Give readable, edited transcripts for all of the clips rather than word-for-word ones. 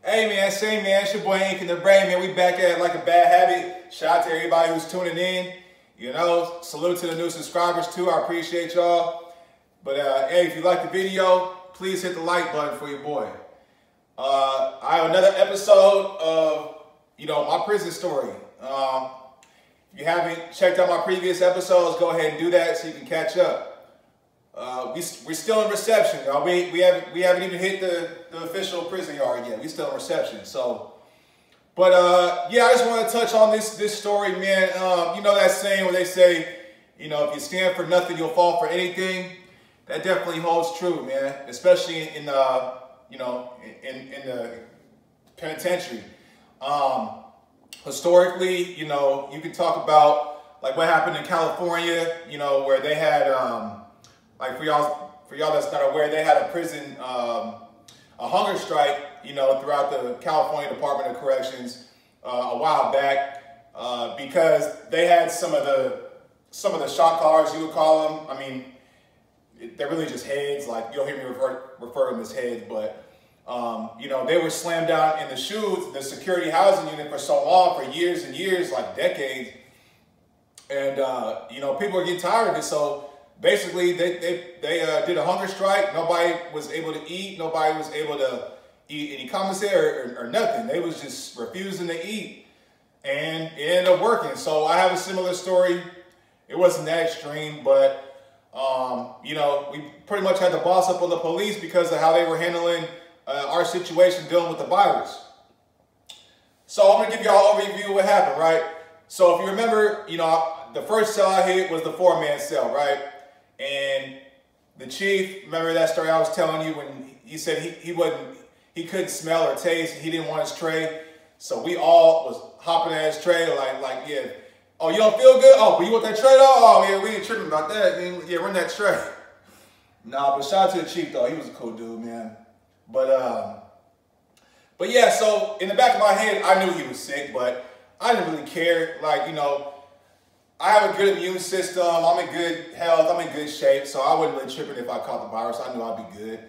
Hey man, same man, it's your boy Ink in the Brain, man. We back at Like a Bad Habit. Shout out to everybody who's tuning in. You know, salute to the new subscribers too. I appreciate y'all. But hey, if you like the video, please hit the like button for your boy. I have another episode of, my prison story. If you haven't checked out my previous episodes, go ahead and do that so you can catch up. We're still in reception, y'all. We haven't even hit the official prison yard yet. We still in reception. So, but yeah, I just want to touch on this story, man. You know that saying where they say, if you stand for nothing, you'll fall for anything. That definitely holds true, man. Especially in the penitentiary. Historically, you can talk about like what happened in California, where they had like for y'all that's not aware, they had a prison, a hunger strike, throughout the California Department of Corrections a while back because they had some of the shot callers, you would call them. I mean, they're really just heads. Like you'll hear me refer to them as heads, but they were slammed down in the chutes, the security housing unit for so long, for years and years, like decades, and people were getting tired of it. So basically, they did a hunger strike. Nobody was able to eat. Nobody was able to eat any commissary or nothing. They was just refusing to eat, and it ended up working. So I have a similar story. It wasn't that extreme, but we pretty much had to boss up on the police because of how they were handling our situation dealing with the virus. So I'm gonna give y'all an overview of what happened, right? So if you remember, the first cell I hit was the 4-man cell, right? And the chief, remember that story I was telling you when he said he couldn't smell or taste, he didn't want his tray. So we all was hopping at his tray like, yeah, oh, you don't feel good? Oh, but you want that tray though? Oh, yeah, we ain't tripping about that. Yeah, run that tray. Nah, but shout out to the chief though. He was a cool dude, man. But yeah, so in the back of my head, I knew he was sick, but I didn't really care. Like, I have a good immune system. I'm in good health. I'm in good shape. So I wasn't really tripping if I caught the virus. I knew I'd be good.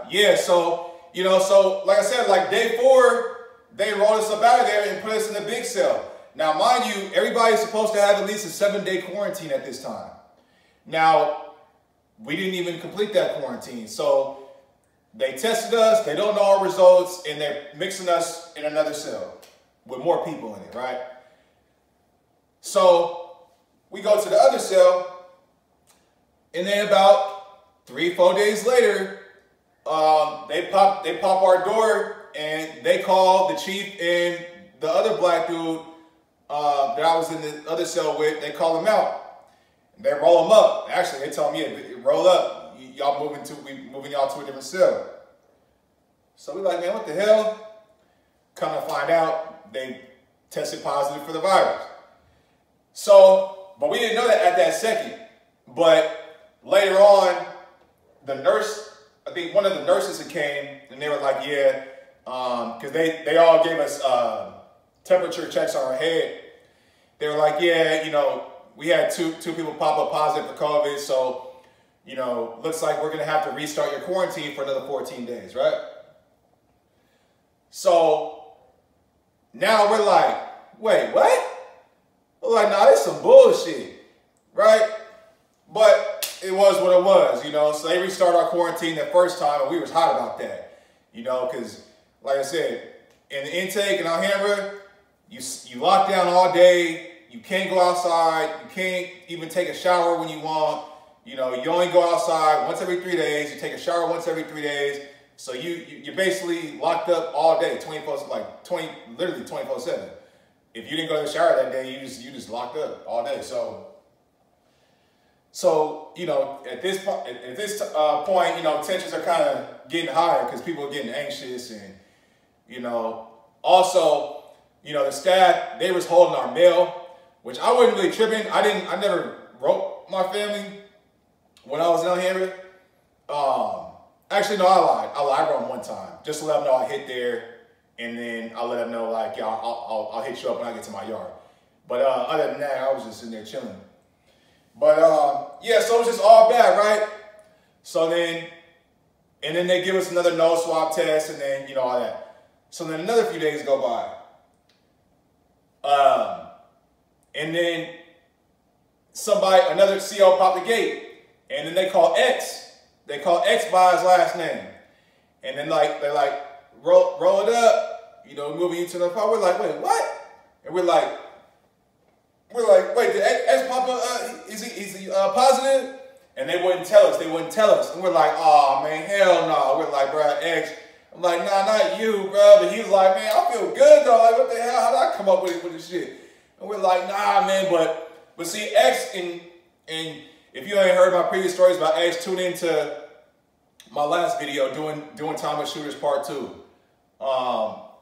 Yeah, so, so like I said, like day 4, they rolled us up out of there and put us in the big cell. Now, mind you, everybody's supposed to have at least a 7-day quarantine at this time. Now, we didn't even complete that quarantine. So they tested us. They don't know our results, and they're mixing us in another cell with more people in it, right? So we go to the other cell, and then about 3-4 days later, they pop our door, and they call the chief and the other black dude that I was in the other cell with. They call him out. They roll him up. Actually, they tell me, yeah, roll up. Y'all we moving y'all to a different cell. So we like, man, what the hell? Come to find out, they tested positive for the virus. So, but we didn't know that at that second. But later on, the nurse, I think one of the nurses that came, and they were like, yeah, because they all gave us temperature checks on our head. They were like, yeah, we had two people pop up positive for COVID, so, looks like we're going to have to restart your quarantine for another 14 days, right? So now we're like, wait, what? We're like, nah, this is some bullshit, right? But it was what it was, So they restarted our quarantine the first time, and we was hot about that, because, like I said, in the intake in Alhambra, you lock down all day. You can't go outside. You can't even take a shower when you want. You only go outside once every 3 days. You take a shower once every 3 days. So you're basically locked up all day, literally 24/7. If you didn't go to the shower that day, you just locked up all day. So at this point, tensions are kind of getting higher because people are getting anxious, and also the staff, they was holding our mail, which I wasn't really tripping. I never wrote my family when I was in Alhambra. Actually, no, I lied. I wrote them one time just to let them know I hit there, and then I let them know like, yeah, I'll hit you up when I get to my yard. But other than that, I was just in there chilling. But yeah, so it was just all bad, right? So then And then they give us another nose swab test, and then, you know, all that. So then another few days go by. And then another CO popped the gate. And then they call X. They call X by his last name. And then they're like, roll it up, you know, moving you to the part. We're like, wait, what? And we're like, wait, did X pop up? Is he positive? And they wouldn't tell us. And we're like, oh, man, hell no. We're like, bro, X. I'm like, nah, not you, bro. But he was like, man, I feel good, though. Like, what the hell? How did I come up with this shit? And we're like, nah, man. But see, X, and if you ain't heard my previous stories about X, tune into my last video, doing Thomas Shooters Part 2.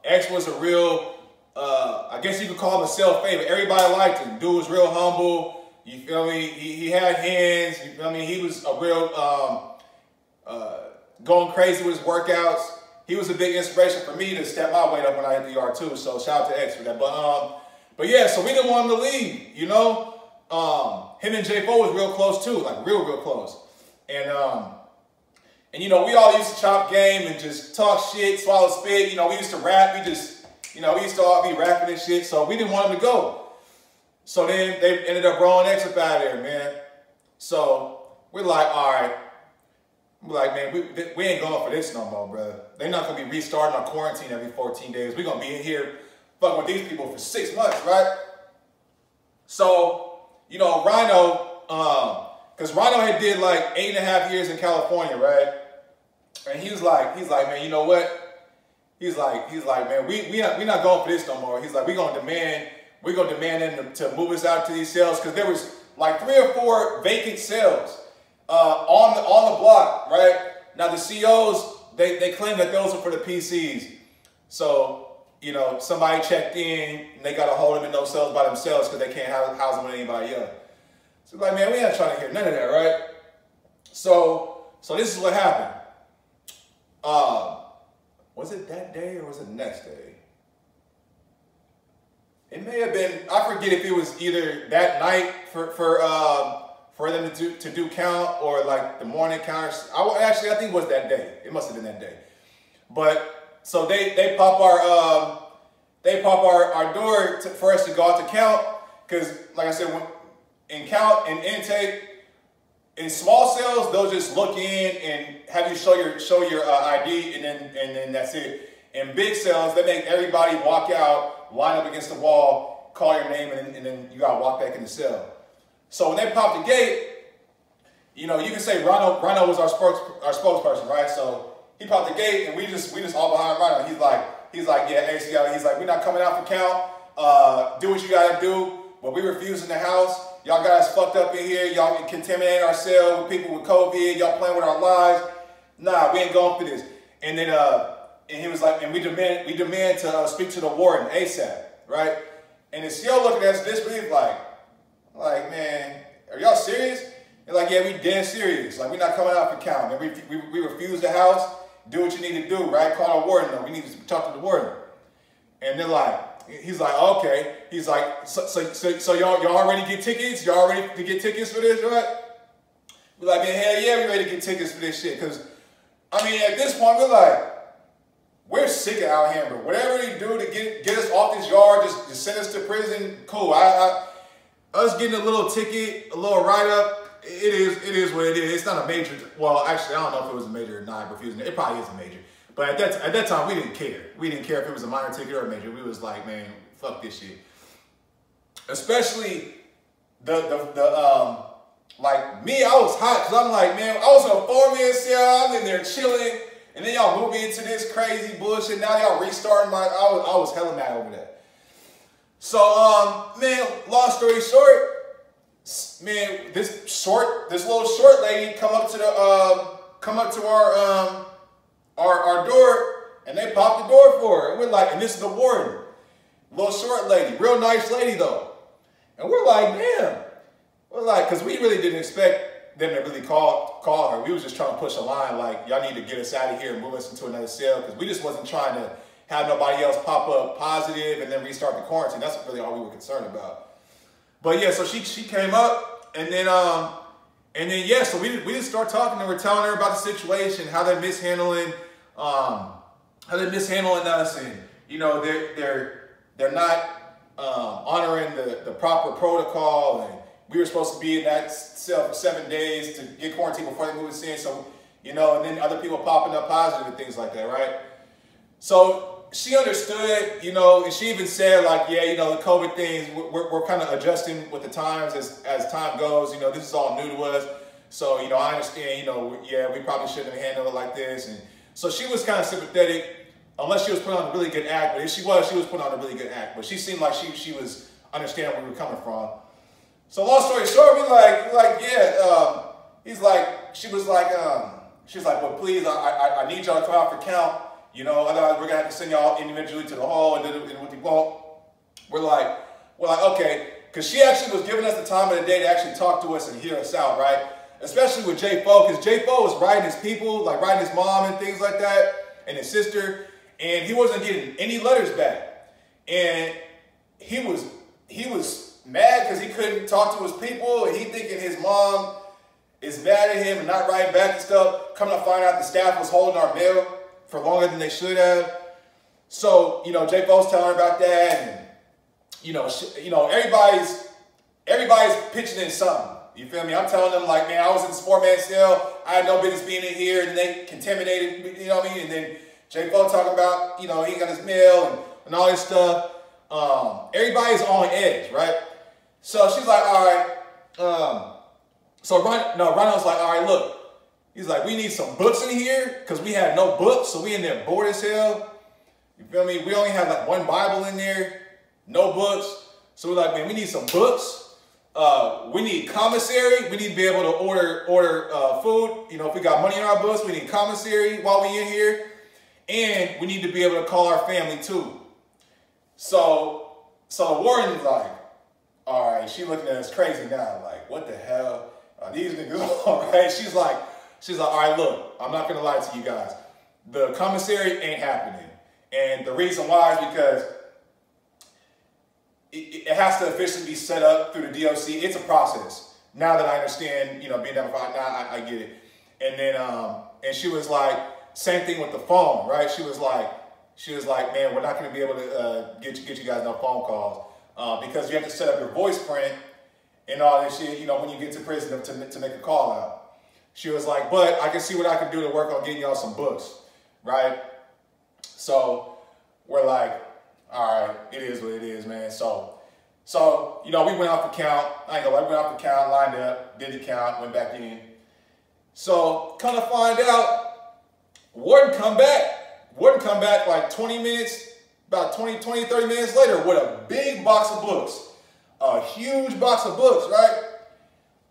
X was a real, I guess you could call him a self-favorite. Everybody liked him. Dude was real humble. You feel me? He had hands. You feel me? He was a real going crazy with his workouts. He was a big inspiration for me to step my weight up when I hit the yard too. So shout out to X for that. But yeah, so we didn't want him to leave. You know, him and J4 was real close too, like real close. And you know, we all used to chop game and just talk shit, swallow spit. You know, we used to rap. We used to all be rapping and shit. So we didn't want him to go. So then they ended up rolling X up out of there, man. So we're like, all right. We're like, man, we ain't going for this no more, bro. They're not going to be restarting our quarantine every 14 days. We're going to be in here fucking with these people for 6 months, right? So, you know, Rhino, because Rhino had did like 8.5 years in California, right? And he was like, man, you know what? He's like, man, we're not going for this no more. He's like, we're gonna demand them to move us out to these cells, because there was like 3 or 4 vacant cells on the block, right? Now the COs, they claim that those are for the PCs. So, you know, somebody checked in and they got to hold them in those cells by themselves because they can't house them with anybody else. So like, man, we ain't trying to hear none of that, right? So this is what happened. Was it that day or was it the next day? It may have been, I forget if it was either that night for them to do count, or like the morning count. I think it was that day. It must have been that day. But so they pop our door for us to go out to count, because like I said, when in count and intake, in small cells they'll just look in and have you show your ID, and then that's it. In big cells, they make everybody walk out, line up against the wall, call your name, and then you gotta walk back in the cell. So when they popped the gate, you know, you can say Rhino was our spokesperson, right? So he popped the gate, and we just all behind Rhino. He's like, yeah, ACL. He's like, we're not coming out for count. Do what you gotta do, but we refuse in the house. Y'all got us fucked up in here. Y'all contaminate our cell with people with COVID. Y'all playing with our lives. Nah, we ain't going for this. And then and he was like, and we demand to speak to the warden ASAP, right? And the CO looking at us disbelief, like, man, are y'all serious? They're like, yeah, we dead serious. Like, we're not coming out for count. And we refuse the house. Do what you need to do, right? Call the warden, though. We need to talk to the warden. And they're like, he's like, okay. He's like, so y'all already get tickets? Y'all ready to get tickets for this, right? We're like, man, hell yeah, we ready to get tickets for this shit. Because, I mean, at this point, we're sick of Al Hamburg. Whatever he do to get us off this yard, just send us to prison, cool. Us getting a little ticket, a little write-up, it is what it is. It's not a major. Well, actually, I don't know if it was a major or not. Refusing it probably is a major. But at that time, we didn't care. We didn't care if it was a minor ticket or a major. We was like, man, fuck this shit. Especially like me, I was hot because I'm like, man, I was in a 4-man cell. I'm in there chilling, and then y'all move me into this crazy bullshit. Now y'all restarting I was hella mad over that. So man, long story short. Man, this little short lady come up to our door, and they pop the door for her. And we're like, and this is the warden, little short lady, real nice lady though. And we're like, damn. We're like, because we really didn't expect them to really call her. We was just trying to push a line, like, y'all need to get us out of here and move us into another cell, because we just wasn't trying to have nobody else pop up positive and then restart the quarantine. That's really all we were concerned about. But yeah, so she came up, and then And then, yeah, so we just start talking and we're telling her about the situation, how they're mishandling us, and, you know, they're not honoring the proper protocol, and we were supposed to be in that cell for 7 days to get quarantined before they moved us in. So, you know, and then other people popping up positive and things like that, right? So she understood, you know, and she even said, like, yeah, you know, the COVID things, we're kind of adjusting with the times as time goes. You know, this is all new to us. So, you know, I understand, you know, yeah, we probably shouldn't have handled it like this. And so she was kind of sympathetic, unless she was putting on a really good act. But if she was putting on a really good act. But she seemed like she was understanding where we were coming from. So long story short, yeah, she was like, well, please, I need y'all to come out for count. You know, otherwise we're gonna have to send y'all individually to the hall, and then what they won't. We're like, okay, because she actually was giving us the time of the day to actually talk to us and hear us out, right? Especially with J-Fo, because J-Fo was writing his people, like writing his mom and things like that, and his sister, and he wasn't getting any letters back. And he was mad because he couldn't talk to his people, and he thinking his mom is mad at him and not writing back and stuff. Coming to find out the staff was holding our mail for longer than they should have. So, you know, J-Fo's telling her about that, and, you know, everybody's pitching in something. You feel me? I'm telling them, like, man, I was in the 4-man cell. I had no business being in here, and they contaminated, you know what I mean? And then J-Fo talking about, you know, he got his mail and all this stuff. Everybody's on edge, right? So she's like, all right. So Ronald's like, all right, look. He's like, we need some books in here because we had no books, so we in there bored as hell. You feel me? We only had like one Bible in there, no books. So we're like, man, we need some books. We need commissary. We need to be able to order food. You know, if we got money in our books, we need commissary while we in here. And we need to be able to call our family too. So the warden's like, all right, she looking at us crazy now. Like, what the hell are these niggas on, right? She's like, all right, look, I'm not going to lie to you guys. The commissary ain't happening. And the reason why is because it has to officially be set up through the DOC. It's a process. Now that I understand, you know, being down now I get it. And then, and she was like, same thing with the phone, right? She was like, man, we're not going to be able to get you guys no phone calls because you have to set up your voice print and all this shit, you know, when you get to prison to make a call out. She was like, but I can see what I can do to work on getting y'all some books, right? So we're like, all right, it is what it is, man. So you know, we went off the count. I ain't gonna lie, we went off the count, lined up, did the count, went back in. So kind of find out, Warden come back like 20 minutes, about 20, 30 minutes later with a big box of books. A huge box of books, right?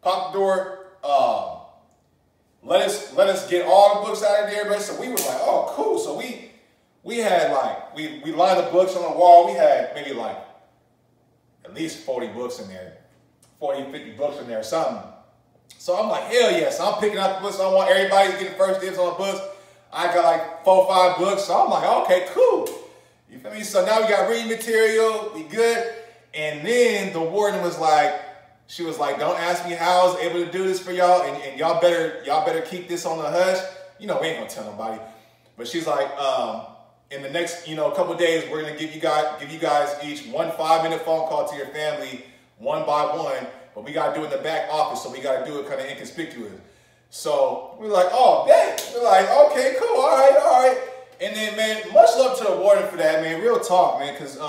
Pop the door, let us get all the books out of there, but so we were like, oh, cool. So we had like, we lined the books on the wall. We had maybe like at least 40 books in there, 40, 50 books in there or something. So I'm like, hell yes. So I'm picking out the books. I want everybody to get first dibs on the books. I got like 4 or 5 books. So I'm like, okay, cool. You feel me? So now we got reading material. We good. And then the warden was like, she was like, don't ask me how I was able to do this for y'all, and y'all better keep this on the hush. You know, we ain't gonna tell nobody. But she's like, in the next, you know, couple of days, we're gonna give you guys each 1 5-minute phone call to your family, one by one. But we gotta do it in the back office, so we gotta do it kind of inconspicuous. So we're like, oh, bet. We're like, okay, cool, all right. And then, man, much love to the warden for that, man. Real talk, man, because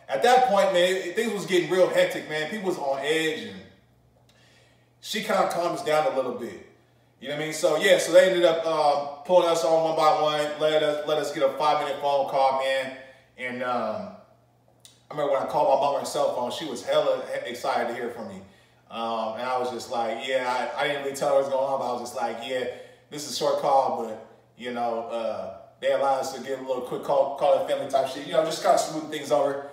at that point, man, things was getting real hectic, man. People was on edge, and she kind of calmed us down a little bit. You know what I mean? So, yeah, so they ended up pulling us on one by one, let us get a 5-minute phone call, man. And I remember when I called my mom on her cell phone, she was hella excited to hear from me. And I was just like, yeah, I didn't really tell her what was going on, but I was just like, yeah, this is a short call, but, you know, they allowed us to get a little quick call it family type shit. You know, just kind of smooth things over.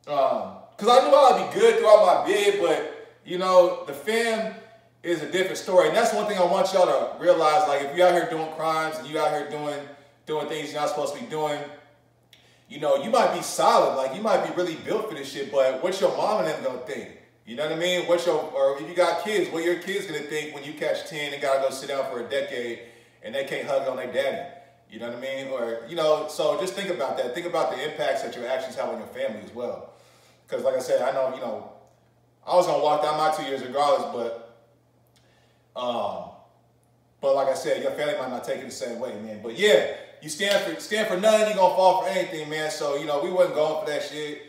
Because I knew I'd be good throughout my bid, but, you know, the fam is a different story. And that's one thing I want y'all to realize. Like, if you're out here doing crimes and you out here doing things you're not supposed to be doing, you know, you might be solid. Like, you might be really built for this shit, but what's your mom and them gonna think? You know what I mean? Or if you got kids, what your kids gonna think when you catch 10 and gotta go sit down for a decade and they can't hug on their daddy? You know what I mean? Or, you know, so just think about that. Think about the impacts that your actions have on your family as well. Because like I said, I know, you know, I was gonna walk down my 2 years regardless, but like I said, your family might not take it the same way, man. But yeah, you stand for nothing, you're gonna fall for anything, man. So, you know, we wasn't going for that shit.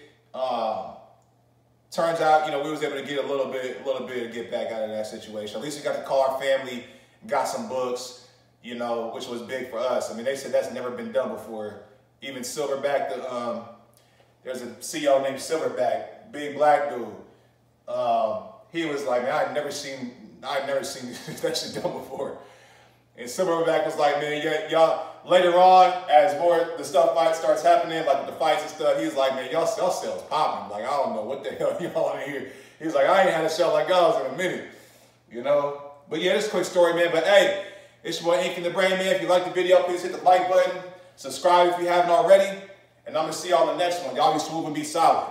Turns out, you know, we was able to get a little bit to get back out of that situation. At least we got to call our family, got some books, you know, which was big for us. I mean, they said that's never been done before. Even Silverback, there's a CEO named Silverback, big black dude. He was like, man, I'd never seen that shit done before. And Silverback was like, man, y'all, later on, as more the stuff starts happening, like the fights and stuff, he's like, man, y'all sales popping. Like, I don't know what the hell y'all want to hear. He's like, I ain't had a show like y'all's in a minute, you know? But yeah, this is a quick story, man. But hey, it's your boy Ink in the Brain, man. If you like the video, please hit the like button. Subscribe if you haven't already. And I'm going to see y'all in the next one. Y'all be smooth and be solid.